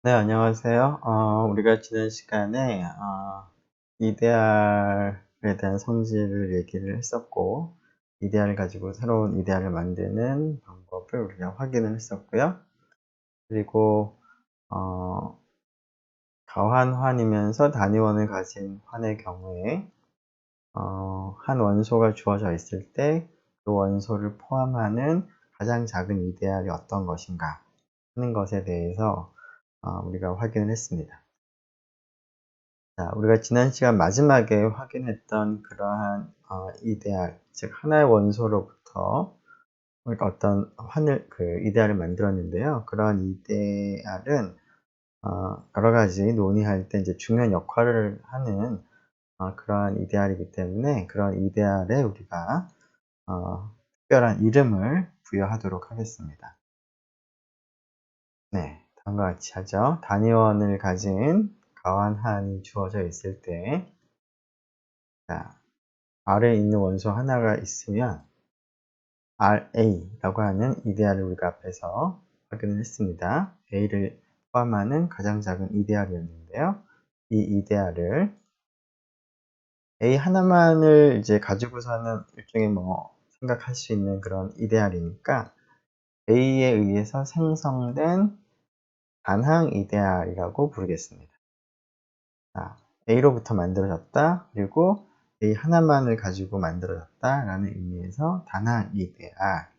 네, 안녕하세요. 우리가 지난 시간에 이데알에 대한 성질을 얘기를 했었고, 이데알을 가지고 새로운 이데알을 만드는 방법을 우리가 확인을 했었고요. 그리고 어, 가환 환이면서 단위원을 가진 환의 경우에 한 원소가 주어져 있을 때 그 원소를 포함하는 가장 작은 이데알이 어떤 것인가 하는 것에 대해서 우리가 확인을 했습니다. 자, 우리가 지난 시간 마지막에 확인했던 그러한 이데알, 즉 하나의 원소로부터 그러니까 어떤 이데알을 만들었는데요. 그런 이데알은 여러 가지 논의할 때 이제 중요한 역할을 하는 그러한 이데알이기 때문에 그런 이데알에 우리가 특별한 이름을 부여하도록 하겠습니다. 네, 다음과 같이 하죠. 단위원을 가진 가환한이 주어져 있을 때, 자, R에 있는 원소 하나가 있으면 RA라고 하는 이데알을 우리가 앞에서 확인을 했습니다. A를 포함하는 가장 작은 이데알이었는데요. 이 이데알을 A 하나만을 이제 가지고서는 일종의 생각할 수 있는 그런 이데알이니까 A에 의해서 생성된 단항 이데알이라고 부르겠습니다. 자, A로부터 만들어졌다. 그리고 A 하나만을 가지고 만들어졌다라는 의미에서 단항 이데알이라고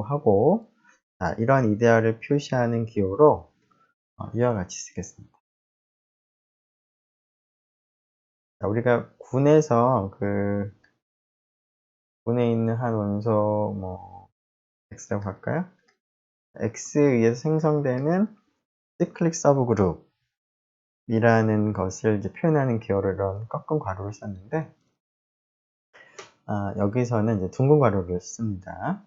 하고, 자, 이런 이데알을 표시하는 기호로 이와 같이 쓰겠습니다. 자, 우리가 군에서 군에 있는 한 원소 X라고 할까요? X에 의해서 생성되는 시클릭 서브그룹이라는 것을 이제 표현하는 기호로 이런 꺾은 괄호를 썼는데, 여기서는 이제 둥근 괄호를 씁니다.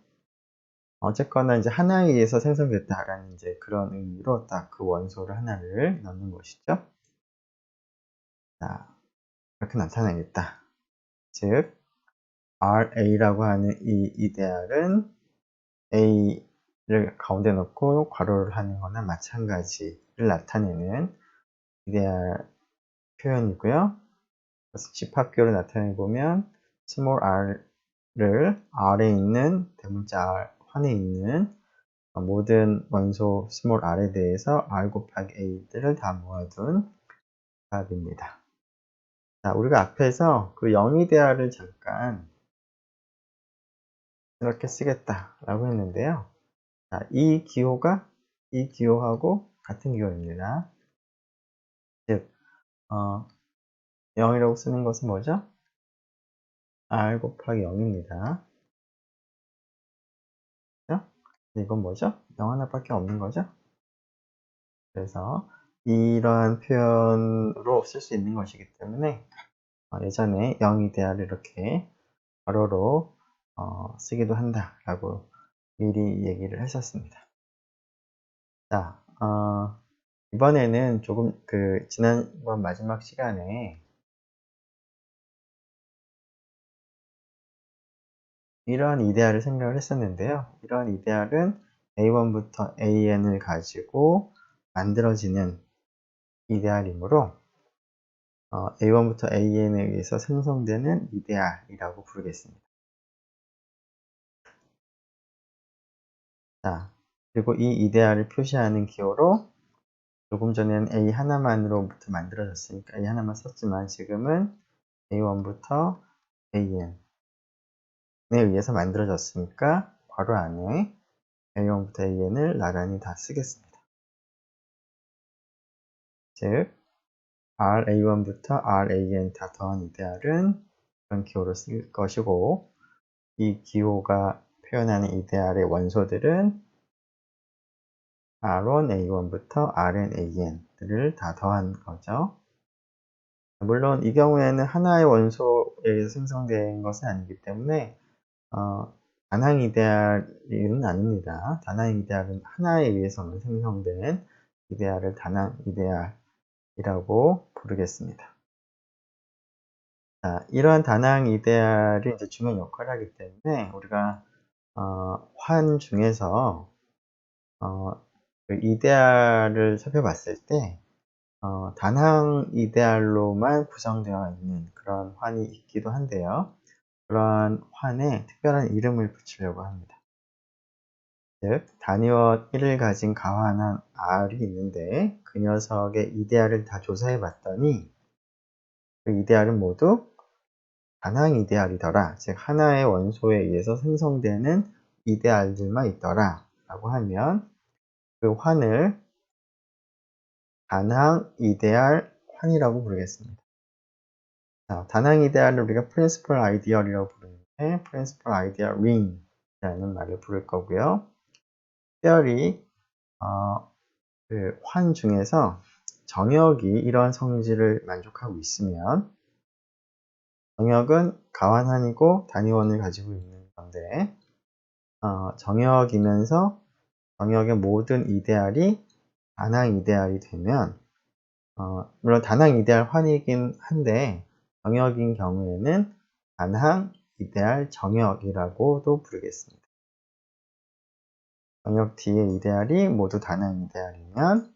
어쨌거나 이제 하나에 의해서 생성됐다라는 이제 그런 의미로 딱 그 원소를 하나를 넣는 것이죠. 자, 이렇게 나타나겠다. 즉, RA라고 하는 이 이데알은 A를 가운데 넣고 괄호를 하는 거나 마찬가지를 나타내는 이데알 표현이고요. 그래서 집합기호를 나타내 보면 small r을 R에 있는 대문자 R, 환에 있는 모든 원소 small r에 대해서 R 곱하기 A들을 다 모아둔 답입니다. 자, 우리가 앞에서 그 영이데알을 잠깐 이렇게 쓰겠다라고 했는데요. 자, 이 기호하고 같은 기호입니다. 즉, 0이라고 쓰는 것은 뭐죠? R 곱하기 0입니다. 그죠? 이건 뭐죠? 0 하나밖에 없는 거죠? 그래서 이러한 표현으로 쓸 수 있는 것이기 때문에 예전에 0이데알을 이렇게 괄호로 쓰기도 한다라고 미리 얘기를 했었습니다. 자, 이번에는 조금 지난번 마지막 시간에 이러한 이데알을 생각을 했었는데요. 이러한 이데알은 A1부터 AN을 가지고 만들어지는 이데알이므로 A1부터 AN에 의해서 생성되는 이데알이라고 부르겠습니다. 자, 그리고 이 이데알을 표시하는 기호로 조금 전에는 A 하나만으로부터 만들어졌으니까 A 하나만 썼지만 지금은 A1부터 AN에 의해서 만들어졌으니까 괄호 안에 A1부터 AN을 나란히 다 쓰겠습니다. 즉, RA1부터 RAN 다 더한 이데알은 이런 기호로 쓸 것이고, 이 기호가 표현하는 이데알의 원소들은 R1, A1부터 Rn, An들을 다 더한 거죠. 물론 이 경우에는 하나의 원소에 생성된 것은 아니기 때문에 단항 이데알은 아닙니다. 단항 이데알은 하나에 의해서만 생성된 이데알을 단항 이데알이라고 부르겠습니다. 자, 이러한 단항 이데알이 이제 중요한 역할을 하기 때문에 우리가 환 중에서 그 이데알을 살펴봤을 때 단항 이데알로만 구성되어 있는 그런 환이 있기도 한데요. 그러한 환에 특별한 이름을 붙이려고 합니다. 즉, 단위원 1을 가진 가환한 R이 있는데 그 녀석의 이데알을 다 조사해 봤더니 그 이데알은 모두 단항 이데알이더라. 즉, 하나의 원소에 의해서 생성되는 이데알들만 있더라. 라고 하면 그 환을 단항 이데알 환이라고 부르겠습니다. 자, 단항 이데알을 우리가 principal ideal이라고 부르는데 principal ideal ring이라는 말을 부를 거고요. 특별히 그 환 중에서 정역이 이러한 성질을 만족하고 있으면 정역은 가환환이고 단위원을 가지고 있는 건데 정역이면서 정역의 모든 이데알이 단항 이데알이 되면 물론 단항 이데알 환이긴 한데 정역인 경우에는 단항 이데알 정역이라고도 부르겠습니다. 정역 뒤의 이데알이 모두 단항 이데알이면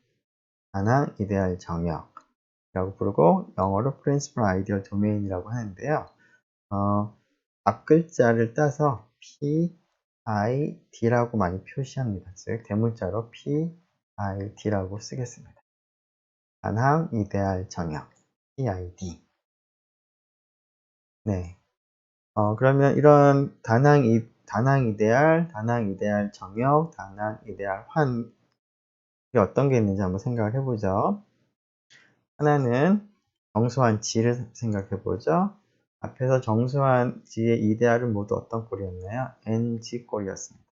단항 이데알 정역이라고 부르고 영어로 Principal Ideal Domain이라고 하는데요. 앞 글자를 따서 PID라고 많이 표시합니다. 즉 대문자로 PID라고 쓰겠습니다. 단항 이데알 정역 PID. 네. 그러면 이런 단항 이데알, 단항 이데알 정역, 단항 이데알 환이 어떤 게 있는지 한번 생각을 해보죠. 하나는 정수한 G를 생각해 보죠. 앞에서 정수한 G의 이데알은 모두 어떤 꼴이었나요? NG 꼴이었습니다.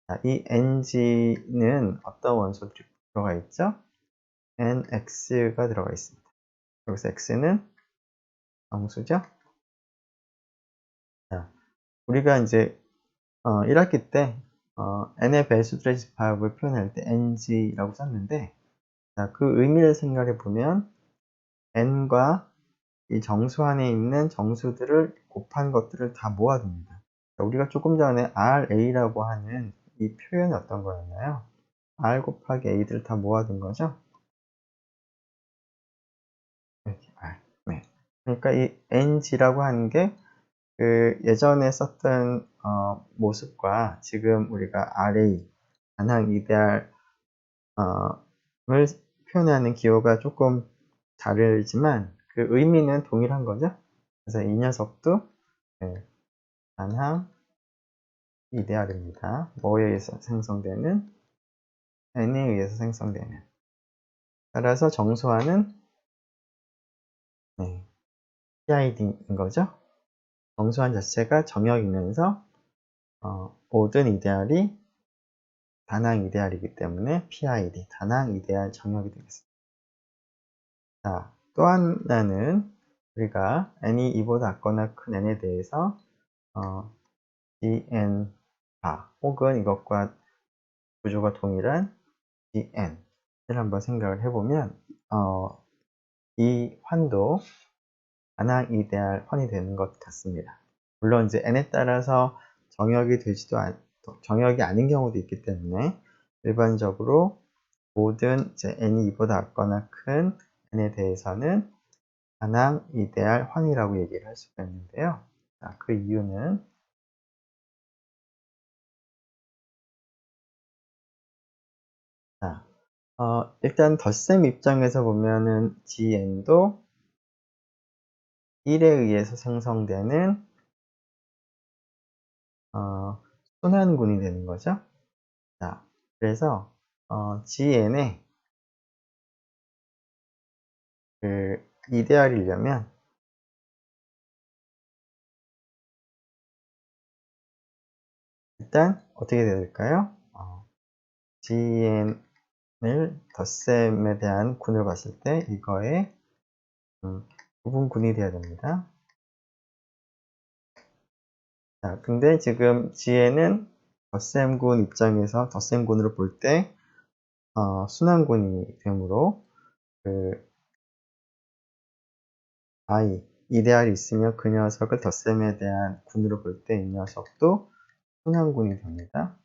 자, 이 NG는 어떤 원소들이 들어가 있죠? NX가 들어가 있습니다. 여기서 X는 정수죠? 자, 우리가 이제 1학기 때 N의 배수들의 집합을 표현할 때 NG라고 썼는데 자, 그 의미를 생각해 보면 N과 이 정수 안에 있는 정수들을 곱한 것들을 다 모아둡니다. 우리가 조금 전에 RA라고 하는 이 표현이 어떤 거였나요? R 곱하기 A들을 다 모아둔 거죠? 이렇게 R. 네. 그러니까 이 NG라고 하는 게 그 예전에 썼던 모습과 지금 우리가 RA, 단항 이데알 을 표현하는 기호가 조금 다르지만 그 의미는 동일한 거죠. 그래서 이 녀석도 네, 단항 이데알입니다. 뭐에 의해서 생성되는? N에 의해서 생성되는. 따라서 정수화는 네, PID인 거죠. 정수환 자체가 정역이면서 모든 이데알이 단항 이데알이기 때문에 PID, 단항 이데알 정역이 되겠습니다. 자, 또 하나는 우리가 n이 2보다 작거나 큰 n에 대해서 gn 혹은 이것과 구조가 동일한 gn을 한번 생각을 해보면 이 환도 단항 이데알 환이 되는 것 같습니다. 물론 이제 n에 따라서 정역이 아닌 경우도 있기 때문에 일반적으로 모든 이제 n이 2보다 작거나 큰 n에 대해서는 단항 이데알 환이라고 얘기를 할 수가 있는데요. 자, 그 이유는 자, 일단 덧셈 입장에서 보면은 GN도 1에 의해서 생성되는 순환군이 되는 거죠. 자, 그래서 GN의 그 이데알이려면 일단 어떻게 돼야 될까요? GN을 덧셈에 대한 군을 봤을 때 이거의 부분군이 돼야 됩니다. 자, 근데 지금 GN은 덧셈군 입장에서 덧셈군으로 볼 때 순환군이 되므로 그 이데알이 있으면 그 녀석을 덧셈에 대한 군으로 볼 때 이 녀석도 순환군이 됩니다.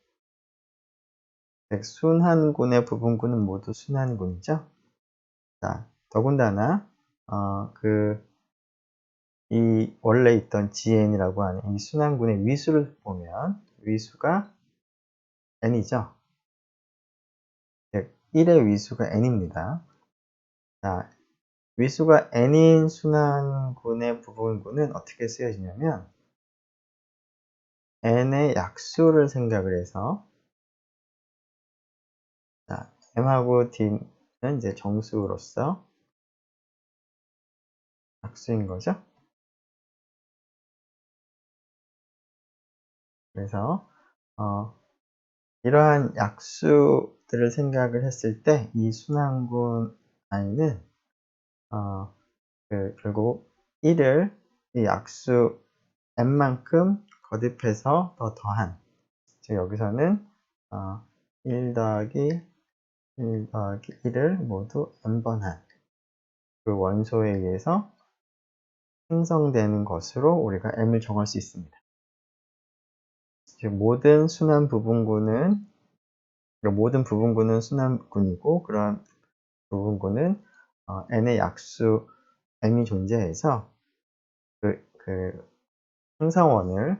순환군의 부분군은 모두 순환군이죠. 자, 더군다나 이 원래 있던 GN이라고 하는 이 순환군의 위수를 보면 위수가 n이죠. 1의 위수가 n입니다. 자, 위수가 n인 순환군의 부분군은 어떻게 쓰여지냐면 n의 약수를 생각을 해서, 자, m하고 d는 이제 정수로서 약수인 거죠. 그래서 이러한 약수들을 생각을 했을 때 이 순환군 i는 결국 1을 이 약수 n만큼 거듭해서 더 더한, 즉 여기서는 1 더하기 1 더하기 1을 모두 n번 한 그 원소에 의해서 생성되는 것으로 우리가 m을 정할 수 있습니다. 즉 모든 부분군은 순환군이고, 그런 부분군은 n의 약수 m이 존재해서 그 행성원을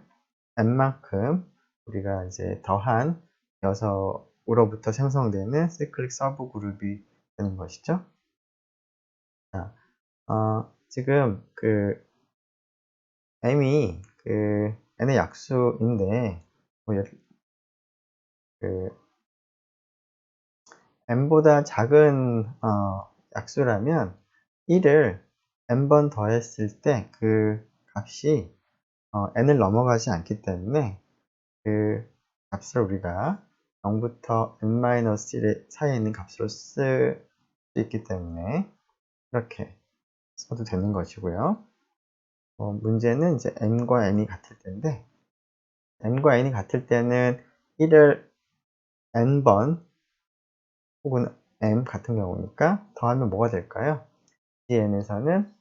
n만큼 우리가 이제 더한 녀석으로부터 생성되는 사이클릭 서브 그룹이 되는 것이죠. 자, 지금 m이 n의 약수인데, m보다 작은 약수라면 1을 n번 더했을 때 그 값이 n을 넘어가지 않기 때문에 그 값을 우리가 0부터 n-1 사이에 있는 값으로 쓸 수 있기 때문에 이렇게 써도 되는 것이고요. 문제는 이제 n과 n이 같을 텐데, n과 n이 같을 때는 1을 n번 혹은 m 같은 경우니까 더하면 뭐가 될까요? dn에서는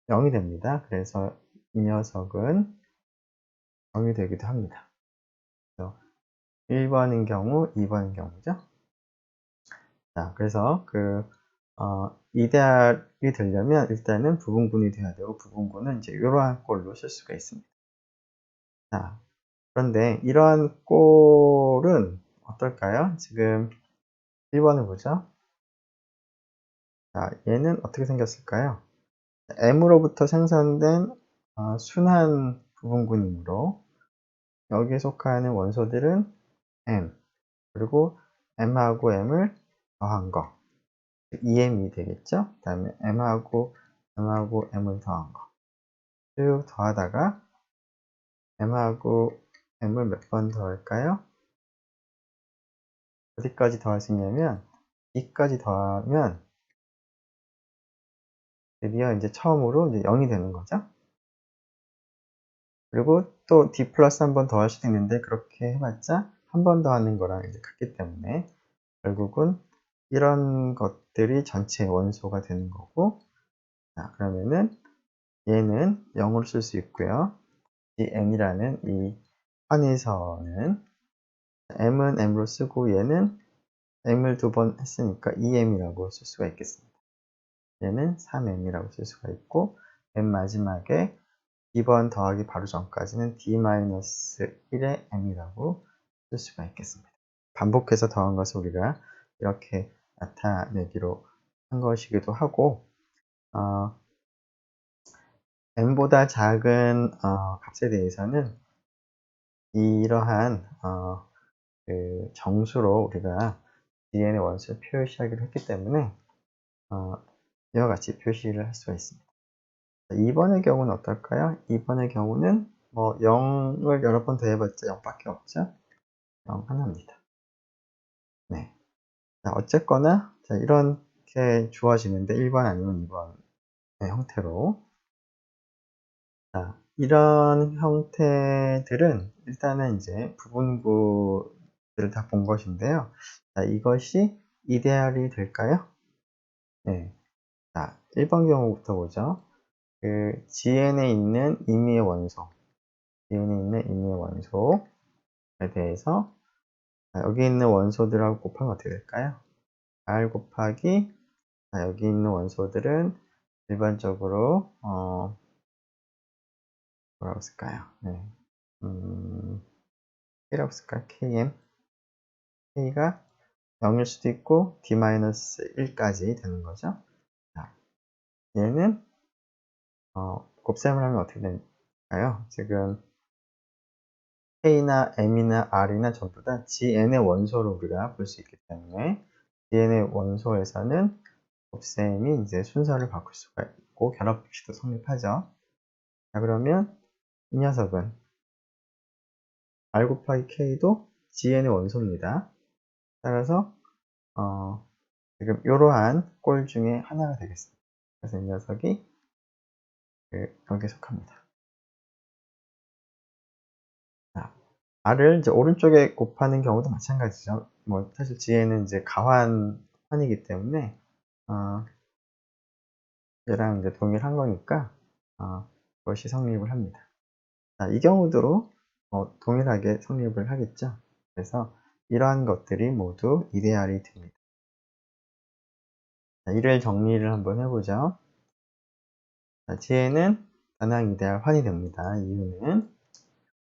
0이 됩니다. 그래서 이 녀석은 0이 되기도 합니다. 1번인 경우, 2번인 경우죠. 자, 그래서 이데알이 되려면 일단은 부분군이 돼야 되고, 부분군은 이제 이러한 꼴로 쓸 수가 있습니다. 자, 그런데 이러한 꼴은 어떨까요? 지금 1번을 보죠. 자, 얘는 어떻게 생겼을까요? m으로부터 생성된 순환 부분군이므로 여기에 속하는 원소들은 m, 그리고 m하고 m을 더한 거, 2m이 되겠죠? 그 다음에 m하고 m을 더한 거 쭉 더하다가 m하고 m을 몇 번 더할까요? 어디까지 더할 수 있냐면 2까지 더하면 드디어 이제 처음으로 이제 0이 되는 거죠. 그리고 또 d 플러스 한 번 더할 수도 있는데, 그렇게 해봤자 한 번 더 하는 거랑 이제 같기 때문에 결국은 이런 것들이 전체 원소가 되는 거고, 자, 그러면은 얘는 0으로 쓸 수 있고요. 이 m이라는 이 환위선은 m은 m으로 쓰고, 얘는 m을 두 번 했으니까 2m이라고 쓸 수가 있겠습니다. 얘는 3m이라고 쓸 수가 있고, m 마지막에 2번 더하기 바로 전까지는 d-1의 m이라고 쓸 수가 있겠습니다. 반복해서 더한 것을 우리가 이렇게 나타내기로 한 것이기도 하고, m보다 작은 값에 대해서는 이러한 정수로 우리가 dn의 원수를 표시하기로 했기 때문에 이와 같이 표시를 할 수가 있습니다. 2번의 경우는 어떨까요? 2번의 경우는 0을 여러 번 더해봤자 0밖에 없죠? 0 하나입니다. 네. 자, 어쨌거나 이렇게 주어지는데 1번 아니면 2번의 형태로, 자, 이런 형태들은 일단은 이제 부분구들을 다 본 것인데요. 자, 이것이 이데알이 될까요? 네. 자, 1번 경우부터 보죠. GN에 있는 임의의 원소에 대해서 여기 있는 원소들하고 곱하면 어떻게 될까요? R 곱하기, 여기 있는 원소들은 일반적으로 뭐라고 쓸까요? 네. K라고 쓸까요? KM. K가 0일 수도 있고 D-1까지 되는 거죠. 자, 얘는 곱셈을 하면 어떻게 될까요? 지금 K나 M이나 R이나 전부 다 GN의 원소로 우리가 볼 수 있기 때문에 GN의 원소에서는 곱셈이 이제 순서를 바꿀 수가 있고 결합식도 성립하죠. 자, 그러면 이 녀석은 R 곱하기 K도 GN의 원소입니다. 따라서 지금 이러한 꼴 중에 하나가 되겠습니다. 그래서 이 녀석이 여기에 속합니다. 자, R을 이제 오른쪽에 곱하는 경우도 마찬가지죠. 뭐 사실 GN은 이제 가환환이기 때문에 얘랑 이제 동일한 거니까 그것이 성립을 합니다. 자, 이 경우도 동일하게 성립을 하겠죠. 그래서 이러한 것들이 모두 이데알이 됩니다. 자, 이를 정리를 한번 해보죠. 자, GN은 다낭 이데알 환이 됩니다. 이유는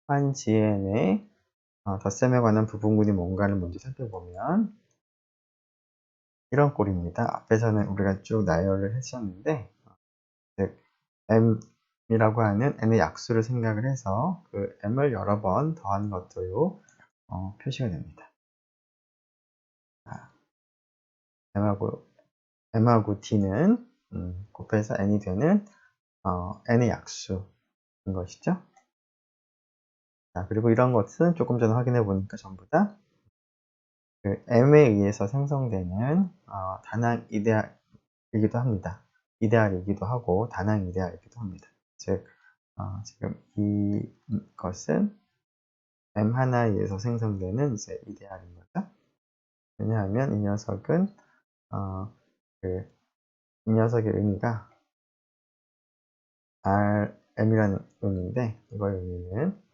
환 GN의 덧셈에 관한 부분군이 뭔가를 먼저 살펴보면 이런 꼴입니다. 앞에서는 우리가 쭉 나열을 했었는데 즉 M이라고 하는 N의 약수를 생각을 해서 그 M을 여러 번 더한 것도 표시가 됩니다. M하고 D는 곱해서 N이 되는 N의 약수인 것이죠. 자, 그리고 이런 것은 조금 전에 확인해 보니까 전부 다 그 M에 의해서 생성되는 다낭 이데알이기도 합니다. 이데알이기도 하고 다낭 이데알이기도 합니다. 즉 지금 이것은 M 하나에 의해서 생성되는 이제 이데알인 거죠. 왜냐하면 이 녀석은 이 녀석의 의미가 M이라는 의미인데 이거의 의미는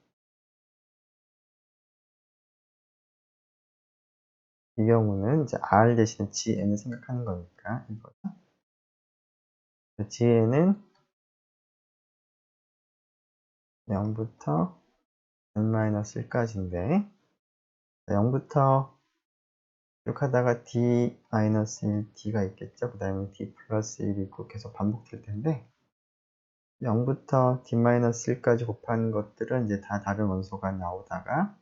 이 경우는 이제 R 대신에 GN을 생각하는 거니까 이거죠. GN은 0부터 n-1까지인데 0부터 쭉 하다가 d-1, d가 있겠죠. 그 다음에 d 플러스 1이 있고 계속 반복될 텐데 0부터 d-1까지 곱하는 것들은 이제 다 다른 원소가 나오다가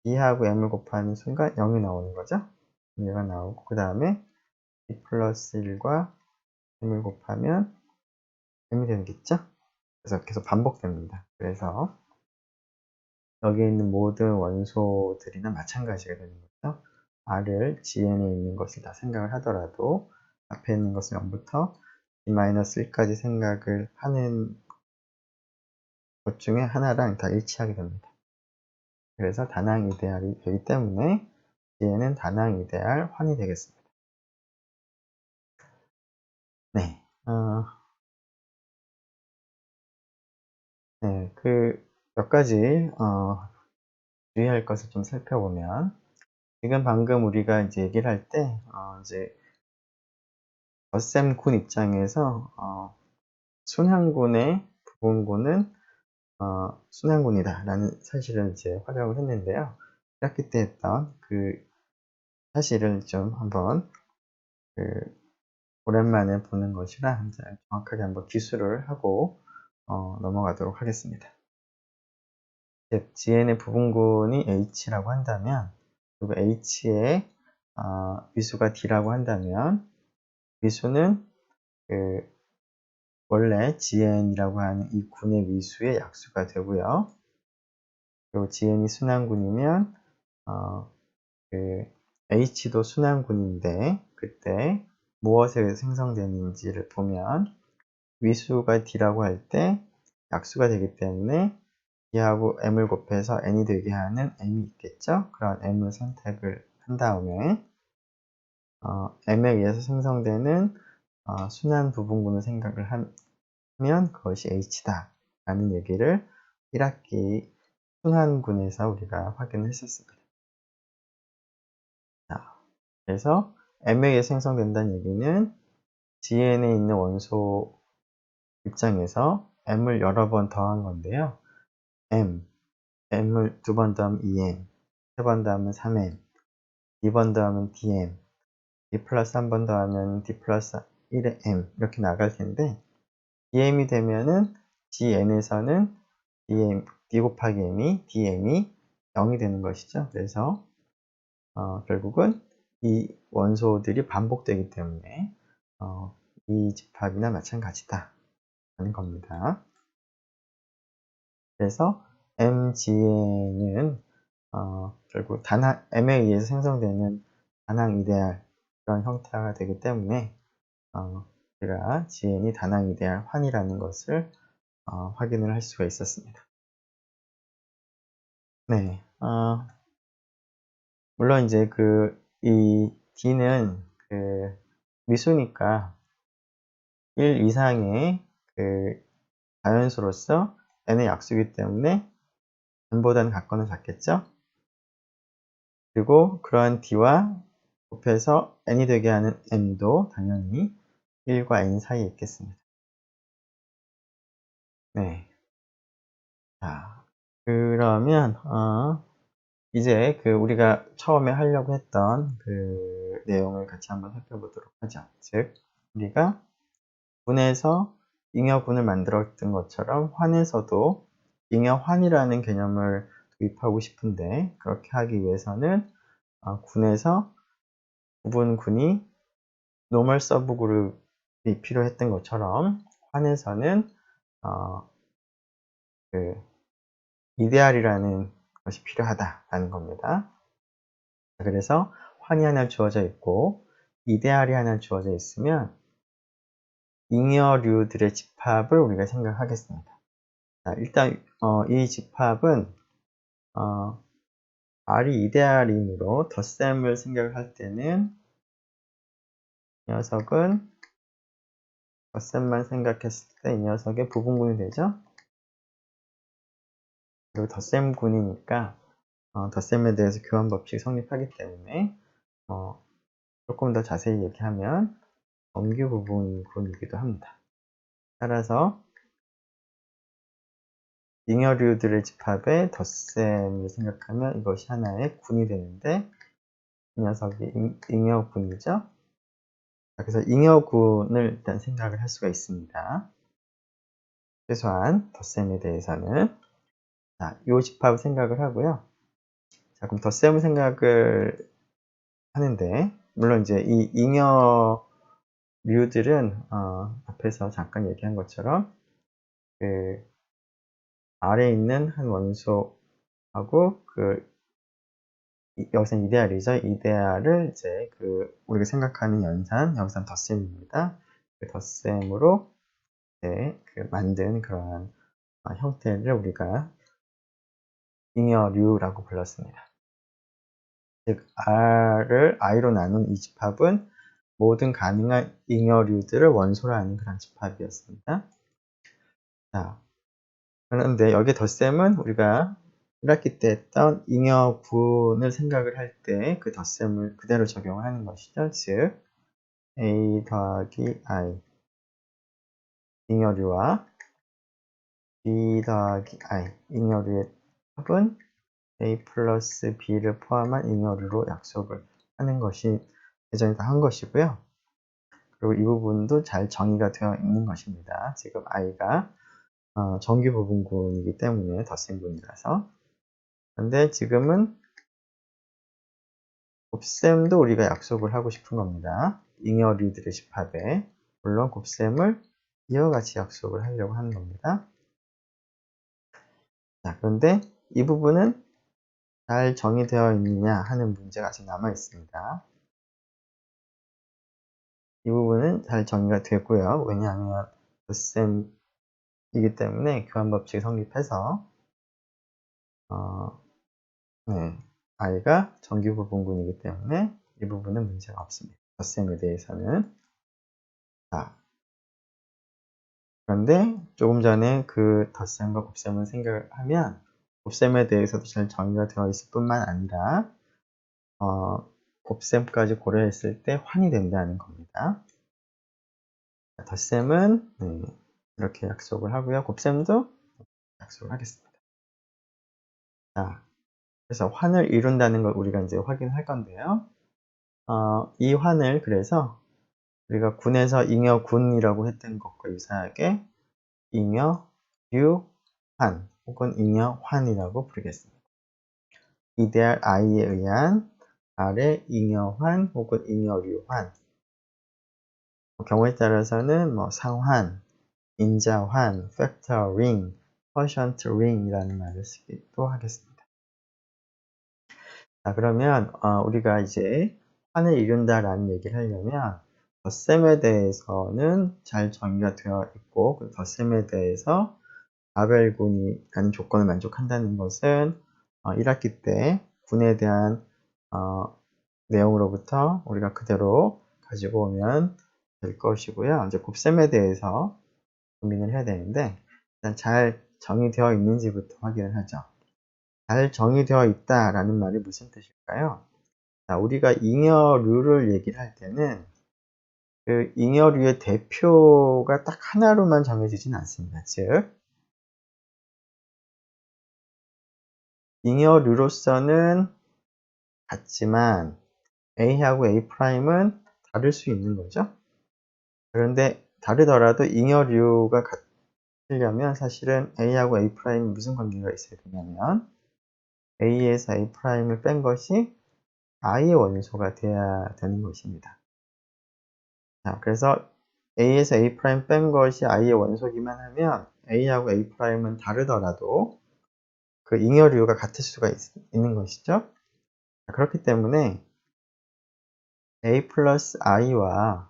D하고 M을 곱하는 순간 0이 나오는 거죠. 얘가 나오고 그 다음에 D 플러스 1과 M을 곱하면 M이 되겠죠. 그래서 계속 반복됩니다. 그래서 여기에 있는 모든 원소들이나 마찬가지가 되는 거죠. R을 GN에 있는 것을 다 생각을 하더라도 앞에 있는 것을 0부터 D-1까지 생각을 하는 것 중에 하나랑 다 일치하게 됩니다. 그래서 다낭 이데알이 되기 때문에 GN은 다낭 이데알 환이 되겠습니다. 네. 네, 몇 가지, 주의할 것을 좀 살펴보면, 지금 방금 우리가 이제 얘기를 할 때, 이제, 덧셈군 입장에서, 순환군의 부분군은, 순환군이다. 라는 사실을 이제 활용을 했는데요. 1학기 때 했던 그 사실을 좀 한번, 그, 오랜만에 보는 것이라, 이제 정확하게 한번 기술을 하고, 넘어가도록 하겠습니다. GN의 부분군이 H라고 한다면, 그리고 H의 위수가 D라고 한다면, 위수는 원래 GN이라고 하는 이 군의 위수의 약수가 되고요. 그리고 GN이 순환군이면 H도 순환군인데 그때 무엇에 생성되는지를 보면 위수가 D라고 할 때 약수가 되기 때문에 D하고 M을 곱해서 N이 되게 하는 M이 있겠죠? 그런 M을 선택을 한 다음에 M에 의해서 생성되는 순환 부분군을 생각을 하면 그것이 H다 라는 얘기를 1학기 순환군에서 우리가 확인을 했었습니다. 자, 그래서 M에 의해 생성된다는 얘기는 GN에 있는 원소 입장에서 M을 여러 번 더한 건데요. M을 두 번 더하면 2M, 세 번 더하면 3M, 2번 더하면 DM, D 플러스 한 번 더하면 D 플러스 1의 M 이렇게 나갈 텐데 DM이 되면은 GN에서는 D 곱하기 M이 DM이 0이 되는 것이죠. 그래서 결국은 이 원소들이 반복되기 때문에 이 집합이나 마찬가지다 하는 겁니다. 그래서 MGN은 결국 M에 의해서 생성되는 단항 이데알 그런 형태가 되기 때문에 제가 GN이 단항 이데알 환이라는 것을 확인을 할 수가 있었습니다. 네, 물론 이제 이 D는 미수니까 1 이상의 자연수로서 n의 약수이기 때문에 n보다는 같거나 같겠죠? 그리고 그러한 D와 곱해서 n이 되게 하는 m도 당연히 1과 n 사이에 있겠습니다. 네. 자, 그러면 이제 우리가 처음에 하려고 했던 내용을 같이 한번 살펴보도록 하죠. 즉, 우리가 분에서 잉여분을 만들었던 것처럼 환에서도 잉여환이라는 개념을 도입하고 싶은데 그렇게 하기 위해서는 군에서 구분군이 노멀 서브 그룹이 필요했던 것처럼 환에서는 이데알이라는 것이 필요하다라는 겁니다. 그래서 환이 하나 주어져 있고 이데알이 하나 주어져 있으면 잉여류들의 집합을 우리가 생각하겠습니다. 자, 일단 이 집합은 R이 이데알이므로 덧셈을 생각할 때는 이 녀석은 덧셈만 생각했을 때 이 녀석의 부분군이 되죠. 그리고 덧셈군이니까 덧셈에 대해서 교환 법칙이 성립하기 때문에 조금 더 자세히 얘기하면 정규 부분군이기도 합니다. 따라서 잉여류들의 집합의 덧셈을 생각하면 이것이 하나의 군이 되는데 이 녀석이 잉여군이죠. 그래서 잉여군을 일단 생각을 할 수가 있습니다. 최소한 덧셈에 대해서는 자, 이 집합을 생각을 하고요. 자, 그럼 덧셈을 생각을 하는데 물론 이제 이 잉여류들은 앞에서 잠깐 얘기한 것처럼 아래에 있는 한 원소하고 여기서 이데알이죠. 이데알을 이제 우리가 생각하는 연산 덧셈입니다. 그 덧셈으로 만든 그러한 형태를 우리가 잉여류라고 불렀습니다. 즉, R을 I로 나눈 이 집합은 모든 가능한 잉여류들을 원소로 하는 그런 집합이었습니다. 자, 그런데 여기 덧셈은 우리가 1학기 때 했던 잉여군을 생각을 할 때 그 덧셈을 그대로 적용하는 것이죠. 즉, A 더하기 I 잉여류와 B 더하기 I 잉여류의 합은 A 플러스 B를 포함한 잉여류로 약속을 하는 것이 예전에 다 한 것이고요. 그리고 이 부분도 잘 정의가 되어 있는 것입니다. 지금 I가 정규 부분군이기 때문에 덧셈군이라서. 그런데 지금은 곱셈도 우리가 약속을 하고 싶은 겁니다. 잉여류들의 집합에. 물론 곱셈을 이와 같이 약속을 하려고 하는 겁니다. 자, 그런데 이 부분은 잘 정의되어 있느냐 하는 문제가 아직 남아 있습니다. 이 부분은 잘 정의가 되고요. 왜냐하면 곱셈이기 때문에 교환법칙이 성립해서 I가 정규 부분군이기 때문에 이 부분은 문제가 없습니다. 덧셈에 대해서는. 자, 그런데 조금 전에 그 덧셈과 곱셈을 생각하면 곱셈에 대해서도 잘 정의가 되어 있을 뿐만 아니라 곱셈까지 고려했을 때 환이 된다는 겁니다. 덧셈은 이렇게 약속을 하고요. 곱셈도 약속을 하겠습니다. 자, 그래서 환을 이룬다는 걸 우리가 이제 확인할 건데요. 이 환을 그래서 우리가 군에서 잉여군이라고 했던 것과 유사하게 잉여류환 혹은 잉여환이라고 부르겠습니다. 이데알 i에 의한 r의 잉여환 혹은 잉여류환, 경우에 따라서는 상환, 인자환, 팩터링, 퍼션트 링이라는 말을 쓰기도 하겠습니다. 자, 그러면 우리가 이제 환을 이룬다라는 얘기를 하려면 덧셈에 대해서는 잘 정의가 되어 있고, 그 덧셈에 대해서 아벨군이라는 조건을 만족한다는 것은 1학기 때 군에 대한 내용으로부터 우리가 그대로 가지고 오면 될 것이고요. 이제 곱셈에 대해서 고민을 해야 되는데, 일단 잘 정의되어 있는지부터 확인을 하죠. 잘 정의되어 있다라는 말이 무슨 뜻일까요? 자, 우리가 잉여류를 얘기를 할 때는 그 잉여류의 대표가 딱 하나로만 정해지진 않습니다. 즉, 잉여류로서는 같지만 A하고 A'은 다를 수 있는 거죠. 그런데 다르더라도 잉여류가 같으려면 사실은 A하고 A'이 무슨 관계가 있어야 되냐면 A에서 A'을 뺀 것이 I의 원소가 돼야 되는 것입니다. 자, 그래서 A에서 A' 뺀 것이 I의 원소기만 하면 A하고 A'은 다르더라도 그 잉여류가 같을 수가 있는 것이죠. 자, 그렇기 때문에 A 플러스 I와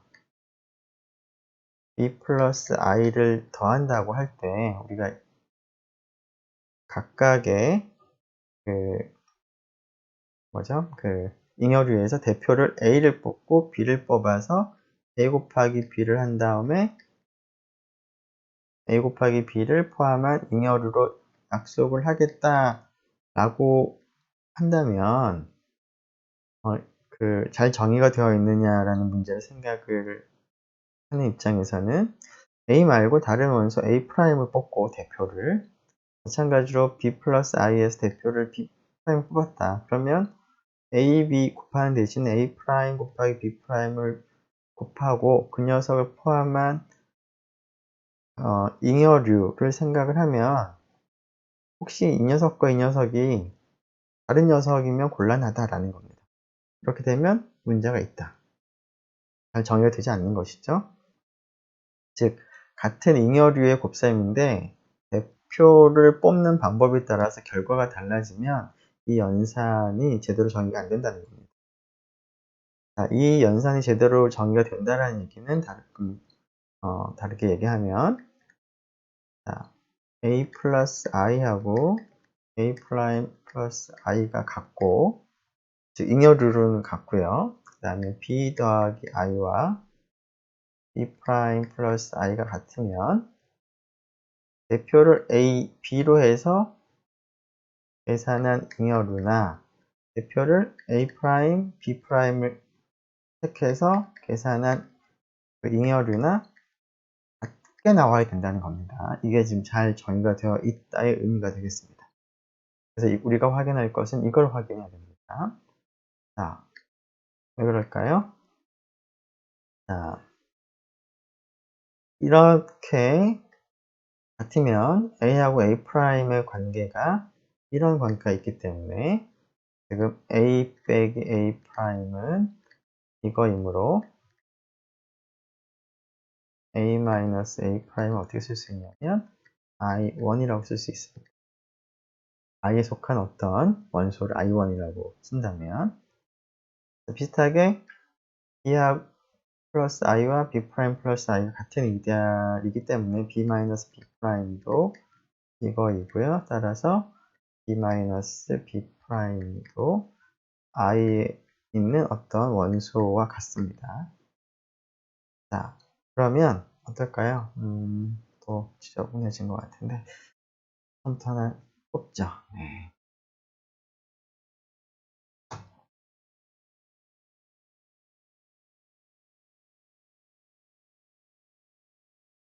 B 플러스 I를 더한다고 할 때 우리가 각각의 잉여류에서 대표를 A를 뽑고 B를 뽑아서 A 곱하기 B를 한 다음에 A 곱하기 B를 포함한 잉여류로 약속을 하겠다라고 한다면 잘 정의가 되어 있느냐라는 문제를 생각을 하는 입장에서는 A 말고 다른 원소 A'을 뽑고 대표를, 마찬가지로 B 플러스 I에서 대표를 B' 뽑았다. 그러면 A, B 곱하는 대신에 A' 곱하기 B'을 곱하고 그 녀석을 포함한 잉여류를 생각을 하면 혹시 이 녀석과 이 녀석이 다른 녀석이면 곤란하다라는 겁니다. 이렇게 되면 문제가 있다. 잘 정의가 되지 않는 것이죠. 즉, 같은 잉여류의 곱셈인데 대표를 뽑는 방법에 따라서 결과가 달라지면 이 연산이 제대로 정의가 안 된다는 겁니다. 자, 이 연산이 제대로 정의가 된다는 얘기는 다르게 얘기하면 자, A 플러스 I하고 A 프라임 플러스 I가 같고, 즉 잉여류는 같고요. 그 다음에 B 더하기 I와 B 프라임 플러스 I가 같으면 대표를 A, B로 해서 계산한 잉여류나 대표를 A 프라임, B 프라임을 택해서 계산한 그 잉여류나 같게 나와야 된다는 겁니다. 이게 지금 잘 정의가 되어 있다의 의미가 되겠습니다. 그래서 우리가 확인할 것은 이걸 확인해야 됩니다. 자, 왜 그럴까요? 자, 이렇게 같으면 A하고 A'의 관계가 이런 관계가 있기 때문에 지금 A 빼기 A'은 이거이므로 A-A'을 어떻게 쓸 수 있냐면 I1이라고 쓸 수 있습니다. I에 속한 어떤 원소를 I1이라고 쓴다면, 비슷하게 B 플러스 I와 B 플러스 I가 같은 이데알이기 때문에 B-B'도 이거이고요. 따라서 B-B'도 I에 있는 어떤 원소와 같습니다. 자, 그러면 어떨까요? 또 지저분해진 것 같은데 컴퓨터 하나 뽑죠. 네.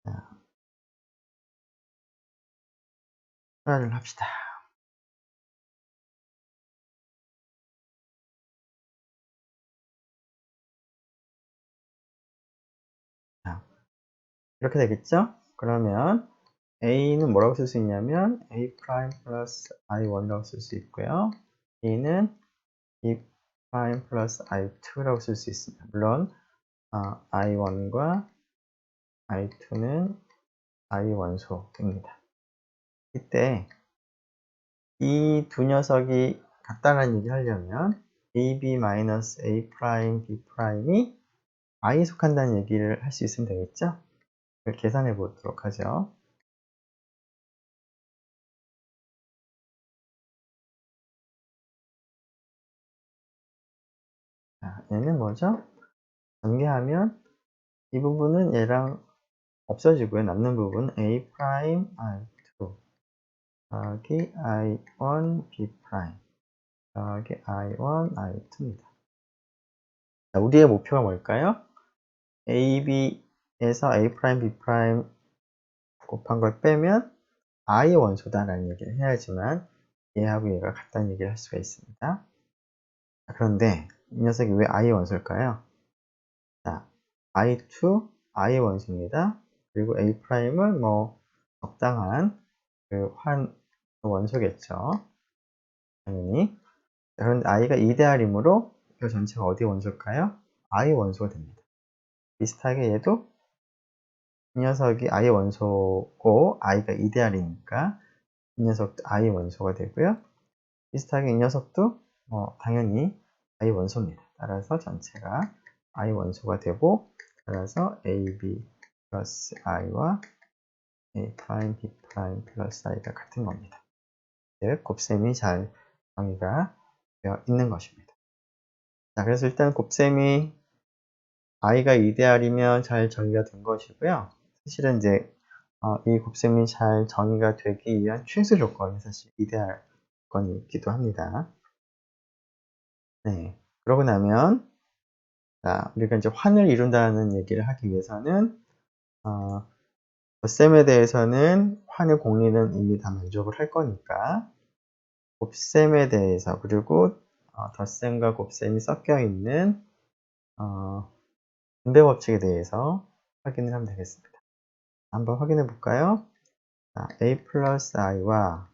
자, 출발을 합시다. 자, 이렇게 되겠죠? 그러면 a는 뭐라고 쓸 수 있냐면 a 프라임 플러스 i1이라고 쓸 수 있고요. b는 b 프라임 플러스 i2라고 쓸 수 있습니다. 물론 i1과 i2는 i 원소입니다. 이때 이 두 녀석이 같다는 얘기를 하려면 ab-a 프라임 b 프라임이 i에 속한다는 얘기를 할 수 있으면 되겠죠? 그걸 계산해 보도록 하죠. 자, 얘는 뭐죠? 전개하면 이 부분은 얘랑 없어지고요. 남는 부분 a 프라임 i2 더하기 i1 b 프라임 더하기 i1 i2입니다. 자, 우리의 목표가 뭘까요? ab에서 a 프라임 b 프라임 곱한 걸 빼면 i의 원소다라는 얘기를 해야지만 얘하고 얘가 같다는 얘기를 할 수가 있습니다. 자, 그런데 이 녀석이 왜 i의 원소일까요? 자, i2 i의 원소입니다. 그리고 a 프라임은 뭐 적당한 그 원소겠죠. 당연히. 자, 그런데 i가 이데알이므로 이거 전체가 어디 원소일까요? i 원소가 됩니다. 비슷하게 얘도 이 녀석이 i의 원소고 i가 이데알이니까 이 녀석도 i 원소가 되고요. 비슷하게 이 녀석도 당연히 i 원소입니다. 따라서 전체가 i 원소가 되고 따라서 ab 플러스 i와 a 프라임 b 프라임 플러스 i가 같은 겁니다. 즉 곱셈이 잘 정의가 되어 있는 것입니다. 자, 그래서 일단 곱셈이 i가 이데알이면 잘 정의가 된 것이고요. 사실은 이제 이 곱셈이 잘 정의가 되기 위한 최소 조건이 사실 이데알 조건이기도 합니다. 네. 그러고 나면 자, 우리가 이제 환을 이룬다는 얘기를 하기 위해서는 덧셈에 대해서는 환의 공리는 이미 다 만족을 할 거니까 곱셈에 대해서 그리고 덧셈과 곱셈이 섞여 있는 분배 법칙에 대해서 확인을 하면 되겠습니다. 한번 확인해 볼까요? 자, a 플러스 i와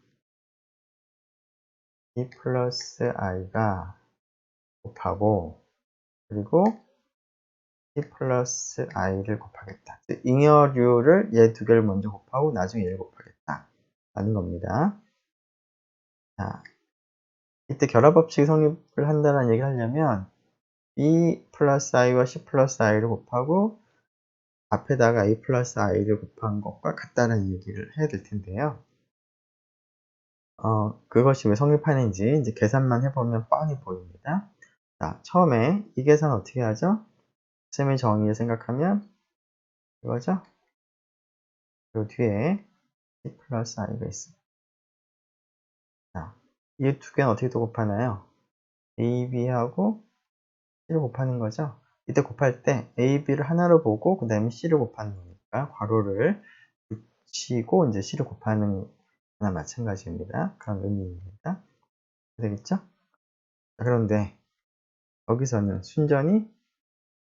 b 플러스 i가 곱하고 그리고 c 플러스 i를 곱하겠다. 즉, 잉여류를 얘 두 개를 먼저 곱하고 나중에 얘를 곱하겠다. 라는 겁니다. 자, 이때 결합법칙이 성립을 한다는 얘기를 하려면 b 플러스 i와 c 플러스 i를 곱하고 앞에다가 a 플러스 i를 곱한 것과 같다는 얘기를 해야 될 텐데요. 그것이 왜 성립하는지 이제 계산만 해보면 뻔히 보입니다. 자, 처음에 이 계산 어떻게 하죠? 셈의 정의를 생각하면 이거죠? 그 뒤에 c 플러스 i가 있습니다. 자, 이 두 개는 어떻게 또 곱하나요? ab하고 c를 곱하는 거죠. 이때 곱할 때 ab를 하나로 보고 그 다음에 c를 곱하는 거니까 괄호를 붙이고 이제 c를 곱하는 거나 마찬가지입니다. 그런 의미입니다. 되겠죠? 그런데 여기서는 순전히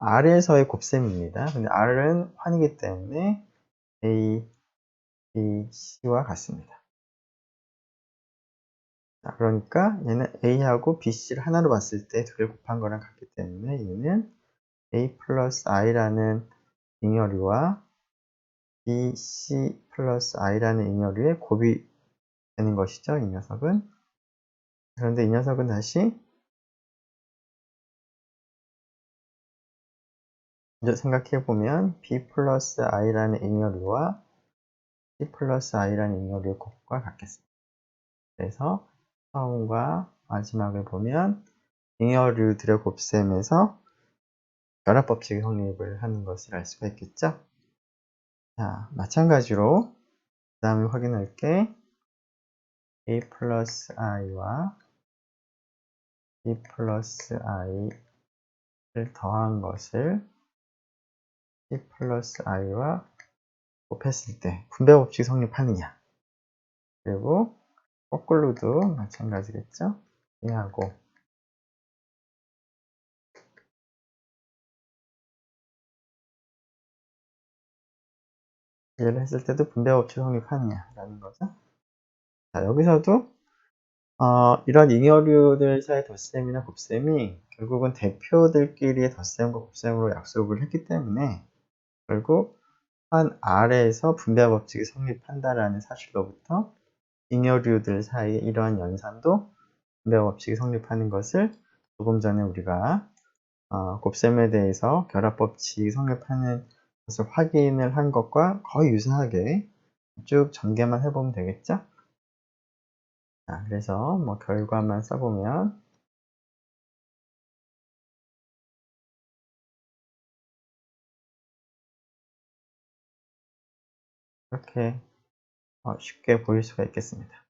R에서의 곱셈입니다. 근데 R은 환이기 때문에 A, B, C와 같습니다. 자, 그러니까 얘는 A하고 B, C를 하나로 봤을 때 두 개를 곱한 거랑 같기 때문에 얘는 A 플러스 I라는 잉여류와 B, C 플러스 I라는 잉여류의 곱이 되는 것이죠. 이 녀석은. 그런데 이 녀석은 다시 먼저 생각해보면 B 플러스 I라는 잉여류와 C 플러스 I라는 잉여류의 곱과 같겠습니다. 그래서 처음과 마지막을 보면 잉여류들의 곱셈에서 결합법칙이 성립을 하는 것을 알 수가 있겠죠. 자, 마찬가지로 그 다음에 확인할 게 a 플러스 i와 b 플러스 i를 더한 것을 c 플러스 i와 곱했을 때 분배 법칙이 성립하느냐. 그리고 거꾸로도 마찬가지겠죠. 얘하고 얘를 했을 때도 분배 법칙이 성립하느냐라는 거죠. 자, 여기서도 이런 잉여류들 사이 덧셈이나 곱셈이 결국은 대표들끼리의 덧셈과 곱셈으로 약속을 했기 때문에 결국 한 R에서 분배 법칙이 성립한다라는 사실로부터 잉여류들 사이에 이러한 연산도 분배 법칙이 성립하는 것을 조금 전에 우리가 곱셈에 대해서 결합 법칙이 성립하는 것을 확인을 한 것과 거의 유사하게 쭉 전개만 해보면 되겠죠? 자, 그래서 뭐 결과만 써보면 이렇게 쉽게 보일 수가 있겠습니다.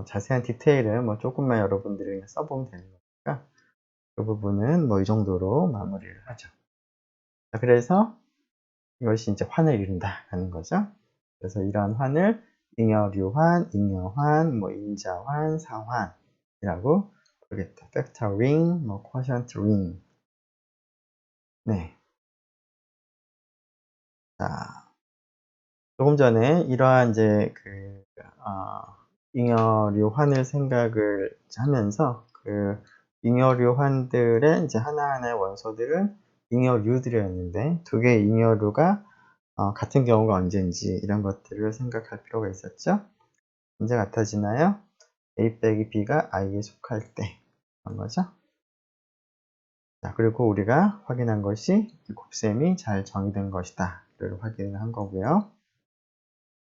자세한 디테일은 뭐 조금만 여러분들이 그냥 써보면 되는 거니까 그 부분은 뭐 이 정도로 마무리를 하죠. 자, 그래서 이것이 이제 환을 이룬다라는 거죠. 그래서 이러한 환을 잉여류환, 잉여환, 뭐 인자환, 상환이라고 부르겠다. 팩터 링, 뭐 쿼션트 링. 네. 자, 조금 전에 이러한 이제 잉여류환을 생각을 하면서 잉여류환들의 이제 하나하나의 원소들은 잉여류들이었는데 두 개의 잉여류가 같은 경우가 언제인지 이런 것들을 생각할 필요가 있었죠. 언제 같아지나요? A 빼기 B가 I에 속할 때 그런 거죠. 자, 그리고 우리가 확인한 것이 곱셈이 잘 정의된 것이다 를 확인을 한 거고요.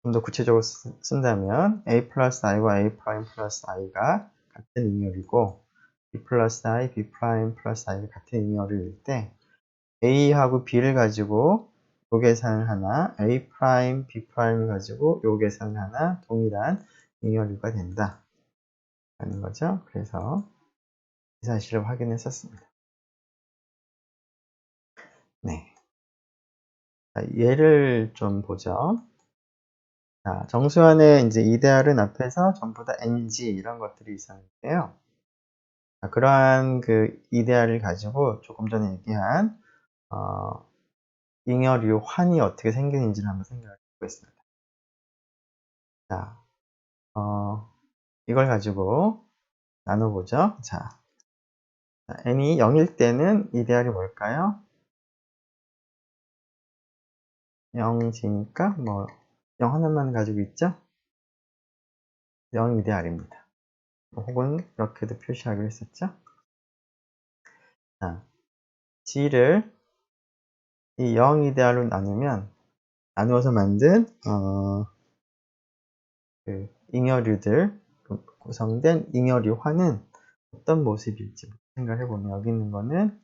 좀 더 구체적으로 쓴다면 A 플러스 I와 A 프라임 플러스 I가 같은 잉여류고 B 플러스 I, B 프라임 플러스 I가 같은 잉여류일 때 A하고 B를 가지고 요 계산을 하나, A 프라임, B 프라임을 가지고 요 계산을 하나 동일한 잉여류가 된다 라는 거죠. 그래서 이 사실을 확인했었습니다. 네. 자, 예를 좀 보죠. 자, 정수환의 이제 이데알은 앞에서 전부 다 NG 이런 것들이 있었는데요. 자, 그러한 이데알을 가지고 조금 전에 얘기한 잉여류 환이 어떻게 생기는지를 한번 생각해 보겠습니다. 자, 이걸 가지고 나눠보죠. 자, n이 0일 때는 이데알이 뭘까요? 0지니까 뭐 0 하나만 가지고 있죠? 0 이데알입니다. 혹은 이렇게도 표시하기로 했었죠? 자, G를 이 0 이데알로 나누어서 만든 잉여류들 구성된 잉여류화는 어떤 모습일지 생각해 보면 여기 있는 거는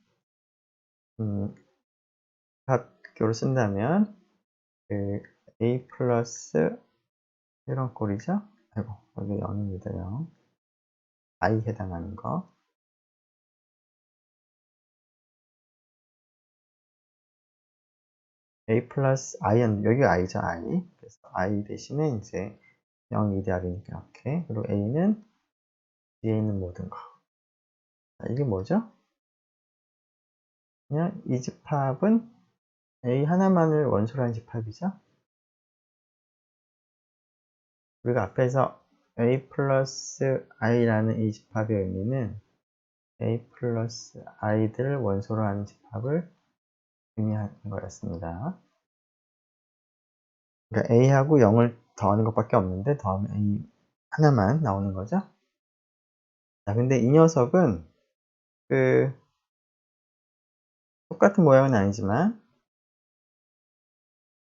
합교로 쓴다면 A 플러스 이런 꼴이죠. 아이고 여기 0입니다. 0 I 해당하는 거 A 플러스 I는 여기가 I죠. I 그래서 I 대신에 이제 0 이데알이니까 이렇게 그리고 A는 뒤에 있는 모든 거 자, 이게 뭐죠? 그냥 이 집합은 A 하나만을 원소로 한 집합이죠. 우리가 앞에서 A 플러스 I라는 이 집합의 의미는 A 플러스 I들을 원소로 하는 집합을 의미하는 거였습니다. 그러니까 A하고 0을 더하는 것밖에 없는데 더하면 A 하나만 나오는 거죠. 자, 근데 이 녀석은 똑같은 모양은 아니지만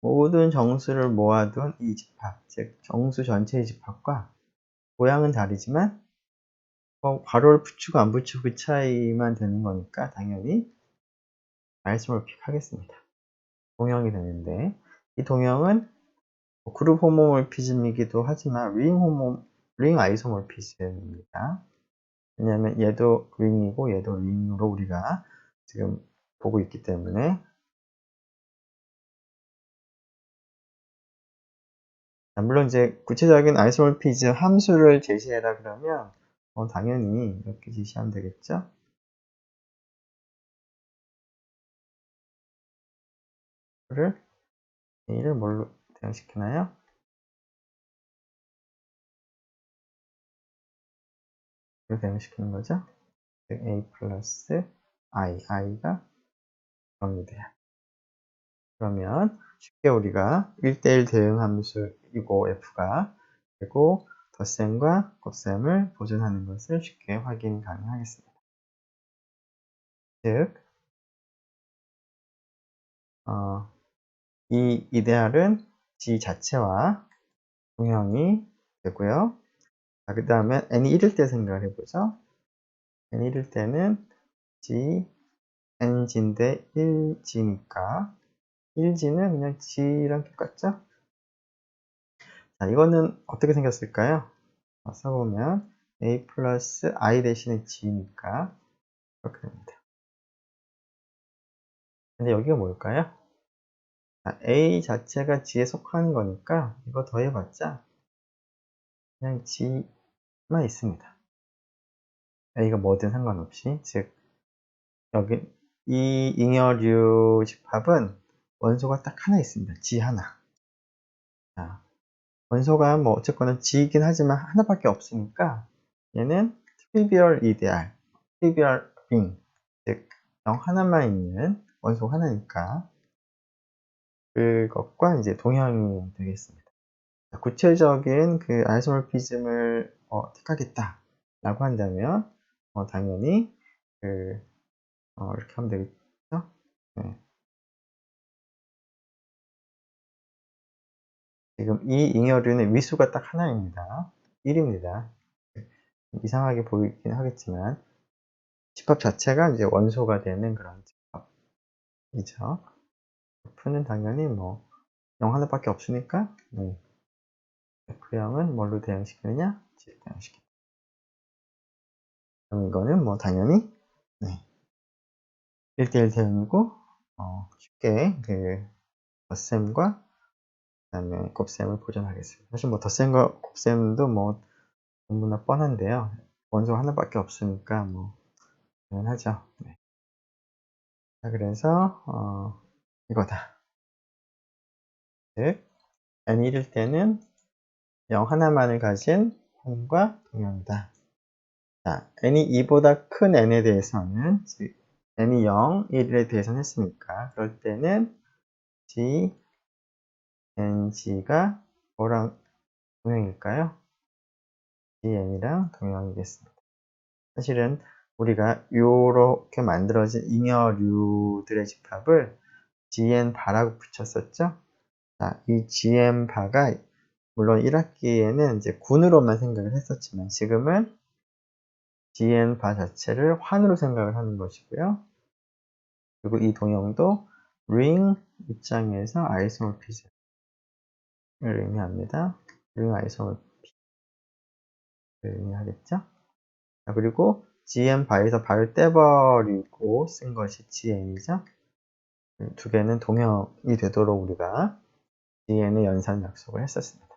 모든 정수를 모아둔 이 집합, 즉 정수 전체의 집합과 모양은 다르지만 괄호를 붙이고 안 붙이고 그 차이만 되는 거니까 당연히 아이소모픽 하겠습니다. 동형이 되는데, 이 동형은 그룹 호모몰피즘이기도 하지만 링 아이소몰피즘입니다. 왜냐하면 얘도 링이고 얘도 링으로 우리가 지금 보고 있기 때문에. 물론 이제 구체적인 아이소몰피즘 함수를 제시해라 그러면 당연히 이렇게 제시하면 되겠죠. A를 뭘로 대응시키나요? 이렇게 대응시키는 거죠. A 플러스 I가 0이 돼요. 그러면 쉽게 우리가 1대1 대응 함수이고 F가, 그리고 덧셈과 곱셈을 보존하는 것을 쉽게 확인 가능하겠습니다. 즉, 이 이데알은 G 자체와 동형이 되고요. 그 다음에 n이 1일 때 생각을 해보죠. n이 1일 때는 G, nG인데 1G니까 1G는 그냥 G랑 똑같죠? 자, 이거는 어떻게 생겼을까요? 써보면 A 플러스 I 대신에 G니까 이렇게 됩니다. 근데 여기가 뭘까요? 자, A 자체가 G에 속하는 거니까 이거 더해봤자 그냥 G만 있습니다. A가 뭐든 상관없이. 즉, 여기 이 잉여류 집합은 원소가 딱 하나 있습니다. G 하나. 자, 원소가 뭐 어쨌거나 G이긴 하지만 하나밖에 없으니까 얘는 트리비얼 이데알, 트리비얼 링, 즉 0 하나만 있는 원소 하나니까 그것과 이제 동형이 되겠습니다. 구체적인 그 아이소모피즘을 택하겠다라고 한다면 당연히 이렇게 하면 되겠죠. 네. 지금 이 잉여류는 위수가 딱 하나입니다. 1입니다. 이상하게 보이긴 하겠지만 집합 자체가 이제 원소가 되는 그런 집합이죠. F는 당연히 뭐 0 하나밖에 없으니까 F형은 뭘로 대응시키느냐? G로 대응시킵니다. 그럼 이거는 뭐 당연히 1대1 대응이고 쉽게 그 덧셈과 그다음에 곱셈을 보존하겠습니다. 사실 뭐 덧셈과 곱셈도 뭐 너무나 뻔한데요. 원소 하나밖에 없으니까 뭐 당연하죠. 네. 자, 그래서 이거다. 즉 n이 1일 때는 0 하나만을 가진 홈과 동형이다. 자, n이 2보다 큰 n에 대해서는, 즉 n이 0, 1에 대해서는 했으니까 그럴 때는 g, ng가 뭐랑 동형일까요? gn이랑 동형이겠습니다. 사실은 우리가 이렇게 만들어진 잉여류들의 집합을 gn 바라고 붙였었죠. 자, 이 gn 바가 물론 1학기에는 이제 군으로만 생각을 했었지만 지금은 gn 바 자체를 환으로 생각을 하는 것이고요. 그리고 이 동형도 ring 입장에서 아이소모피즘을 의미합니다. ring 아이소모피즘을 의미하겠죠. 자, 그리고 gn 바에서 바를 떼버리고 쓴 것이 gn이죠. 두 개는 동형이 되도록 우리가 gn의 연산 약속을 했었습니다.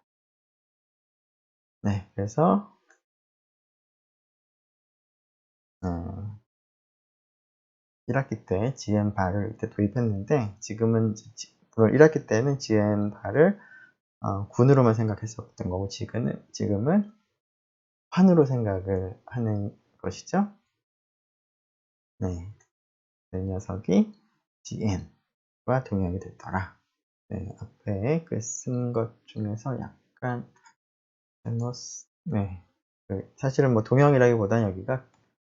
네, 그래서 1학기 때 gn 바를 이때 도입했는데 지금은 물론 1학기 때는 gn 바를 군으로만 생각했었던 거고 지금은 환으로 생각을 하는 것이죠. 네, 이 녀석이 gn과 동형이 됐더라. 네, 앞에 그 쓴 것 중에서 약간 네, 사실은 뭐 동형이라기보다는 여기가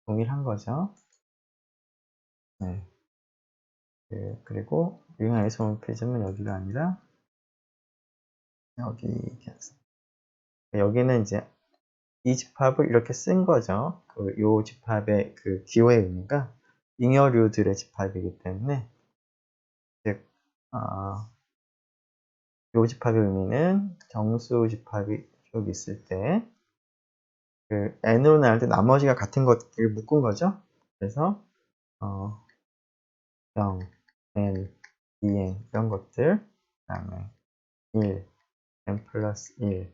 동일한 거죠. 네, 그리고 유형 아이소모피즘은 여기가 아니라 여기 여기는 이제 이 집합을 이렇게 쓴 거죠. 요 집합의 그 기호의 의미가 잉여류들의 집합이기 때문에 집합의 의미는 정수 집합이 쭉 있을 때 그 n으로 나눌 때 나머지가 같은 것들을 묶은 거죠. 그래서 0, n, 2n 이런 것들, 그다음에 1, n 플러스 1,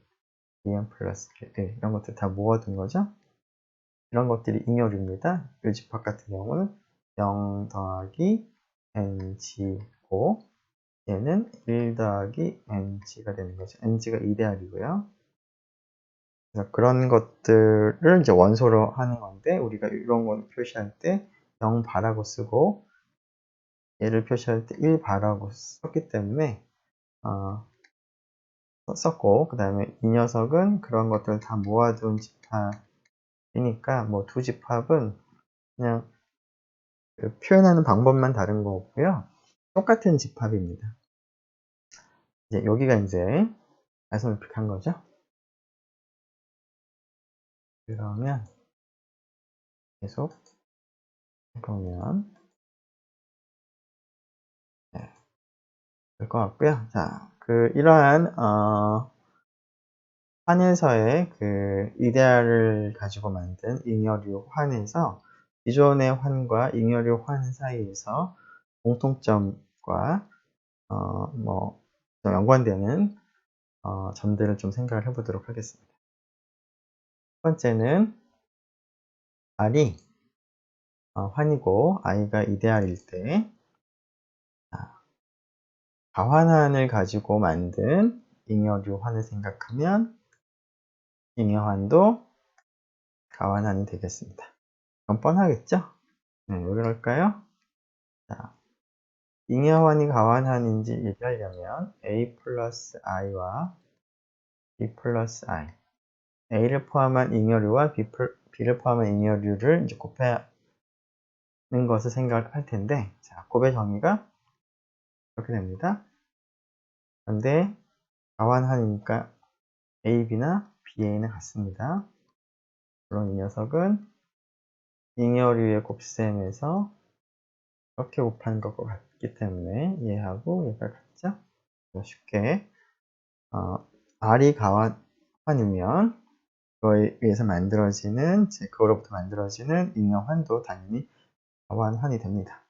2n 플러스 1 이런 것들 다 모아둔 거죠. 이런 것들이 잉여류입니다. 요집합 같은 경우는 0 더하기 ng고 얘는 1 더하기 ng가 되는 거죠. ng가 이데알이고요. 그래서 그런 것들을 이제 원소로 하는 건데 우리가 이런 걸 표시할 때 0바라고 쓰고 얘를 표시할 때 1바라고 썼기 때문에 썼고 그 다음에 이 녀석은 그런 것들을 다 모아둔 집합이니까 뭐 두 집합은 그냥 그 표현하는 방법만 다른 거고요. 똑같은 집합입니다. 이제 여기가 이제 아이소모픽한 거죠. 그러면 계속 해보면 될 것 같고요. 자, 이러한 환에서의 그 이데알을 가지고 만든 잉여류 환에서 기존의 환과 잉여류 환 사이에서 공통점과 뭐 연관되는 점들을 좀 생각을 해보도록 하겠습니다. 첫 번째는 R이 환이고 I가 이데알일 때 가환환을 가지고 만든 잉여류 환을 생각하면 잉여환도 가환환이 되겠습니다. 그럼 뻔하겠죠? 네, 왜 그럴까요? 자, 잉여환이 가환환인지 얘기하려면 A 플러스 I와 B 플러스 I A를 포함한 잉여류와 B를 포함한 잉여류를 이제 곱하는 것을 생각할 텐데 자, 곱의 정의가 이렇게 됩니다. 그런데 가환환이니까 A, B나 B, A는 같습니다. 물론 이 녀석은 잉여류의 곱셈에서 이렇게 곱하는 것과 같기 때문에 얘하고 얘가 같죠? 쉽게 R이 가환환이면 그거에 의해서 만들어지는 그거로부터 만들어지는 잉여환도 당연히 가환환이 됩니다.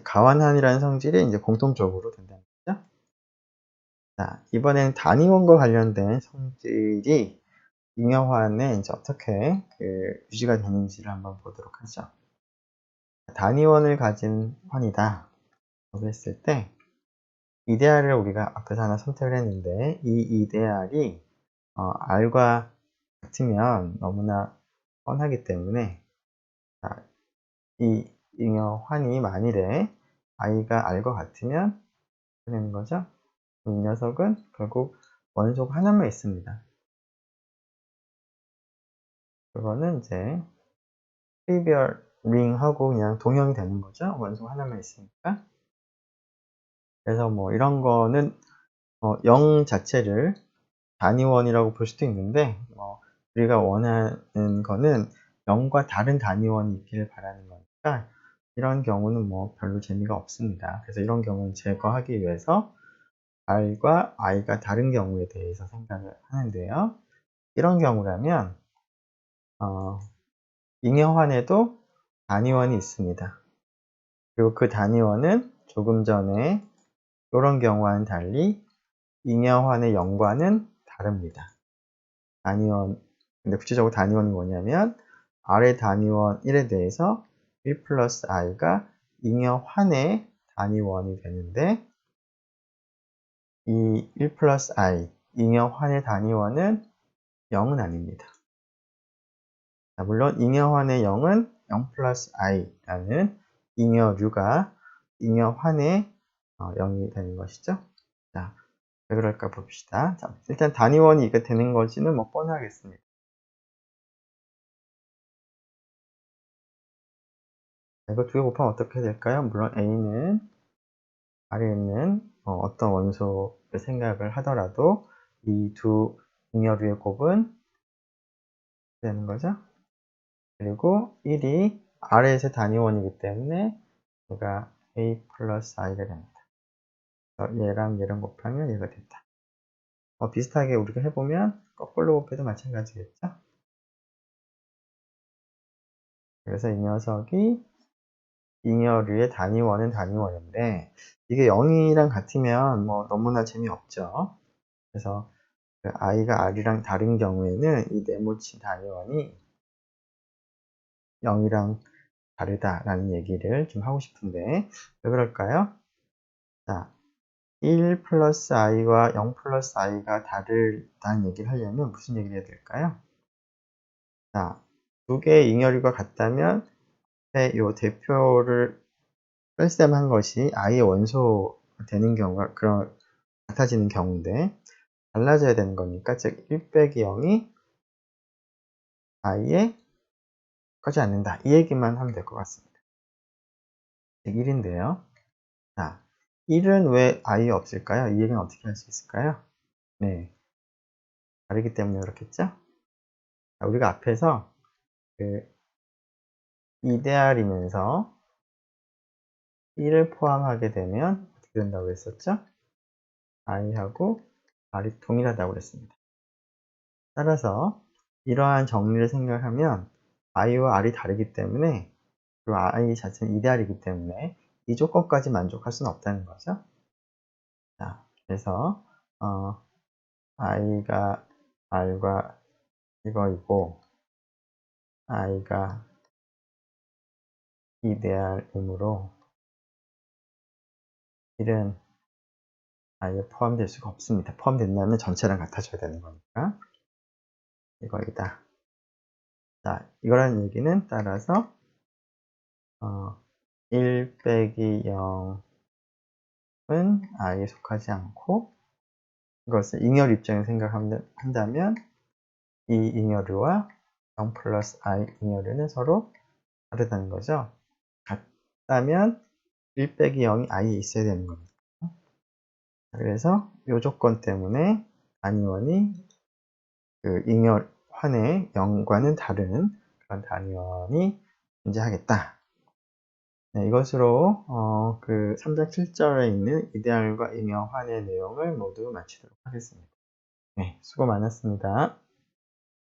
가환환이라는 성질이 이제 공통적으로 된다는 거죠. 자, 이번엔 단위원과 관련된 성질이 잉여환에 이제 어떻게 유지가 되는지를 한번 보도록 하죠. 단위원을 가진 환이다 라고 했을 때 이데알을 우리가 앞에서 하나 선택을 했는데 이 이데알이 R과 같으면 너무나 뻔하기 때문에 이 잉여환이 만일에 I가 R과 같으면 되는 거죠. 이 녀석은 결국 원소가 하나만 있습니다. 그거는 이제 트리비얼 링하고 그냥 동형이 되는 거죠. 원소가 하나만 있으니까. 그래서 뭐 이런 거는 0 자체를 단위원이라고 볼 수도 있는데 우리가 원하는 거는 0과 다른 단위원이 있기를 바라는 거니까 이런 경우는 뭐 별로 재미가 없습니다. 그래서 이런 경우는 제거하기 위해서 R과 I가 다른 경우에 대해서 생각을 하는데요. 이런 경우라면 잉여환에도 단위원이 있습니다. 그리고 그 단위원은 조금 전에 이런 경우와는 달리 잉여환의 0과는 다릅니다. 단위원, 근데 구체적으로 단위원이 뭐냐면 R의 단위원 1에 대해서 1 플러스 I가 잉여환의 단위원이 되는데 이 1 플러스 I, 잉여환의 단위원은 0은 아닙니다. 자, 물론 잉여환의 0은 0 플러스 I라는 잉여류가 잉여환의 0이 되는 것이죠. 자, 왜 그럴까 봅시다. 자, 일단 단위원이 이게 되는 거지는 뭐 뻔하겠습니다. 이거 두 개 곱하면 어떻게 될까요? 물론 A는 R에 있는 어떤 원소를 생각을 하더라도 이 두 잉여류의 곱은 되는 거죠. 그리고 1이 R에서 단위원이기 때문에 제가 a 플러스 i가 됩니다. 얘랑 얘랑 곱하면 얘가 됐다. 비슷하게 우리가 해보면 거꾸로 곱해도 마찬가지겠죠? 그래서 이 녀석이 잉여류의 단위원은 단위원인데 이게 0이랑 같으면 뭐 너무나 재미없죠. 그래서 그 i가 r이랑 다른 경우에는 이 네모친 단위원이 0이랑 다르다라는 얘기를 좀 하고 싶은데 왜 그럴까요? 자, 1 플러스 i와 0 플러스 i가 다르다는 얘기를 하려면 무슨 얘기를 해야 될까요? 자, 두 개의 잉여류가 같다면 이 대표를 뺄셈한 것이 i의 원소 되는 경우가 같아지는 경우인데 달라져야 되는 거니까 즉 1 빼기 0이 i에 가지 않는다. 이 얘기만 하면 될 것 같습니다. 즉 1인데요. 자, 1은 왜 i에 없을까요? 이 얘기는 어떻게 할 수 있을까요? 네, 다르기 때문에 그렇겠죠? 자, 우리가 앞에서 그 이데알이면서 1을 포함하게 되면 어떻게 된다고 했었죠? i하고 r이 동일하다고 그랬습니다. 따라서 이러한 정리를 생각하면 i와 r이 다르기 때문에 그리고 i 자체는 이데알이기 때문에 이 조건까지 만족할 수는 없다는 거죠. 자, 그래서 i가 r과 이거이고 i가 이데알이므로 1은 i에 포함될 수가 없습니다. 포함된다면 전체랑 같아져야 되는 거니까 이거이다. 자, 이거라는 얘기는 따라서 1 빼기 0은 i에 속하지 않고 이것을 잉여류 입장에서 생각한다면 이 잉여류와 0 플러스 i 잉여류는 서로 다르다는 거죠. 같다면 1 빼기 0이 i에 있어야 되는 겁니다. 그래서 이 조건 때문에 단위원이 그 잉여환의 0과는 다른 그런 단위원이 존재하겠다. 네, 이것으로 그 3장 7절에 있는 이데알과 잉여환의 내용을 모두 마치도록 하겠습니다. 네, 수고 많았습니다.